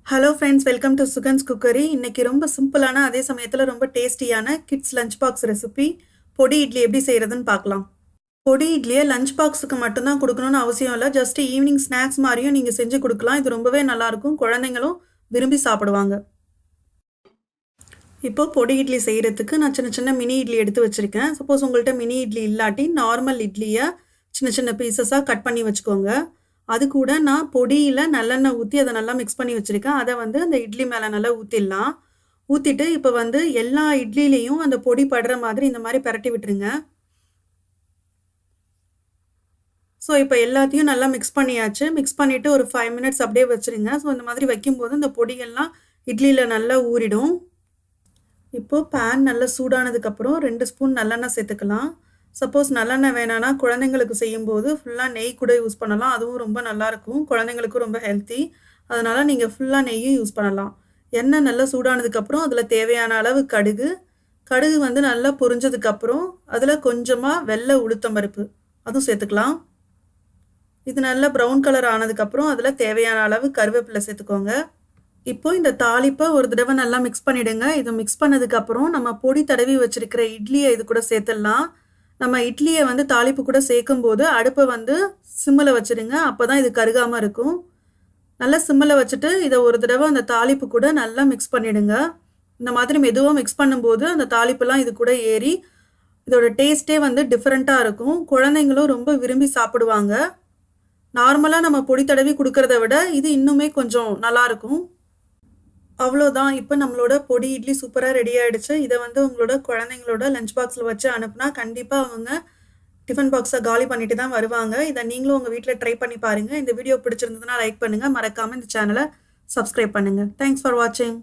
Hello friends, welcome to Sugan's cookery. இன்னைக்கு ரொம்ப சிம்பிளான அதே சமயத்தில் ரொம்ப டேஸ்டியான கிட்ஸ் லஞ்ச் பாக்ஸ் ரெசிபி பொடி இட்லி எப்படி செய்கிறதுன்னு பார்க்கலாம். பொடி இட்லியை லஞ்ச் பாக்ஸுக்கு மட்டும்தான் கொடுக்கணும்னு அவசியம் இல்லை. ஜஸ்ட் ஈவினிங் ஸ்நாக்ஸ் மாதிரியும் நீங்கள் செஞ்சு கொடுக்கலாம். இது ரொம்பவே நல்லாயிருக்கும், குழந்தைங்களும் விரும்பி சாப்பிடுவாங்க. இப்போ பொடி இட்லி செய்கிறதுக்கு நான் சின்ன சின்ன மினி இட்லி எடுத்து வச்சுருக்கேன். சப்போஸ் உங்கள்கிட்ட மினி இட்லி இல்லாட்டி நார்மல் இட்லியை சின்ன சின்ன பீசஸாக கட் பண்ணி வச்சுக்கோங்க. அது கூட நான் பொடியில் நல்லெண்ணெய் ஊற்றி அதை நல்லா மிக்ஸ் பண்ணி வச்சுருக்கேன். அதை வந்து அந்த இட்லி மேலே நல்லா ஊற்றிடலாம். ஊற்றிட்டு இப்போ வந்து எல்லா இட்லிலையும் அந்த பொடி படுற மாதிரி இந்த மாதிரி பரட்டி விட்டுருங்க. ஸோ இப்போ எல்லாத்தையும் நல்லா மிக்ஸ் பண்ணியாச்சு. மிக்ஸ் பண்ணிவிட்டு ஒரு 5 மினிட்ஸ் அப்படியே வச்சுருங்க. ஸோ இந்த மாதிரி வைக்கும்போது இந்த பொடியெல்லாம் இட்லியில் நல்லா ஊறிடும். இப்போது பேன் நல்லா சூடானதுக்கப்புறம் 2 ஸ்பூன் நல்லெண்ணெய் சேர்த்துக்கலாம். சப்போஸ் நல்லெண்ணெய் வேணான்னா குழந்தைங்களுக்கு செய்யும்போது ஃபுல்லாக நெய் கூட யூஸ் பண்ணலாம். அதுவும் ரொம்ப நல்லாயிருக்கும், குழந்தைங்களுக்கும் ரொம்ப ஹெல்த்தி. அதனால் நீங்கள் ஃபுல்லாக நெய்யும் யூஸ் பண்ணலாம். எண்ணெய் நல்லா சூடானதுக்கப்புறம் அதில் தேவையான அளவு கடுகு வந்து நல்லா பொரிஞ்சதுக்கப்புறம் அதில் கொஞ்சமாக வெள்ளை உளுத்தம் பருப்பு அதுவும் சேர்த்துக்கலாம். இது நல்லா ப்ரௌன் கலர் ஆனதுக்கப்புறம் அதில் தேவையான அளவு கருவேப்பிலை சேர்த்துக்கோங்க. இப்போ இந்த தாளிப்பை ஒரு தடவை நல்லா மிக்ஸ் பண்ணிவிடுங்க. இதை மிக்ஸ் பண்ணதுக்கப்புறம் நம்ம பொடி தடவி வச்சுருக்கிற இட்லியை இது கூட சேர்த்துடலாம். நம்ம இட்லியை வந்து தாளிப்பு கூட சேர்க்கும்போது அடுப்பை வந்து சிம்மில் வச்சுருங்க. அப்போ தான் இது கருகாமல் இருக்கும். நல்லா சிம்மில் வச்சுட்டு இதை ஒரு தடவை அந்த தாளிப்பு கூட நல்லா மிக்ஸ் பண்ணிவிடுங்க. இந்த மாதிரி மெதுவாக மிக்ஸ் பண்ணும்போது அந்த தாளிப்புலாம் இது கூட ஏறி இதோட டேஸ்ட்டே வந்து டிஃப்ரெண்ட்டாக இருக்கும். குழந்தைங்களும் ரொம்ப விரும்பி சாப்பிடுவாங்க. நார்மலாக நம்ம பொடி தடவி கொடுக்கறத விட இது இன்னுமே கொஞ்சம் நல்லாயிருக்கும். அவ்வளோதான். இப்போ நம்மளோட பொடி இட்லி சூப்பராக ரெடி ஆகிடுச்சு. இதை வந்து உங்களோட குழந்தைங்களோட லஞ்ச் பாக்ஸில் வச்சு அனுப்புனா கண்டிப்பாக அவங்க டிஃபன் பாக்ஸை காலி பண்ணிட்டு தான் வருவாங்க. இதை நீங்களும் உங்கள் வீட்டில் ட்ரை பண்ணி பாருங்கள். இந்த வீடியோ பிடிச்சிருந்ததுன்னா லைக் பண்ணுங்கள். மறக்காமல் இந்த சேனலை சப்ஸ்கிரைப் பண்ணுங்கள். தேங்க்ஸ் ஃபார் வாட்சிங்.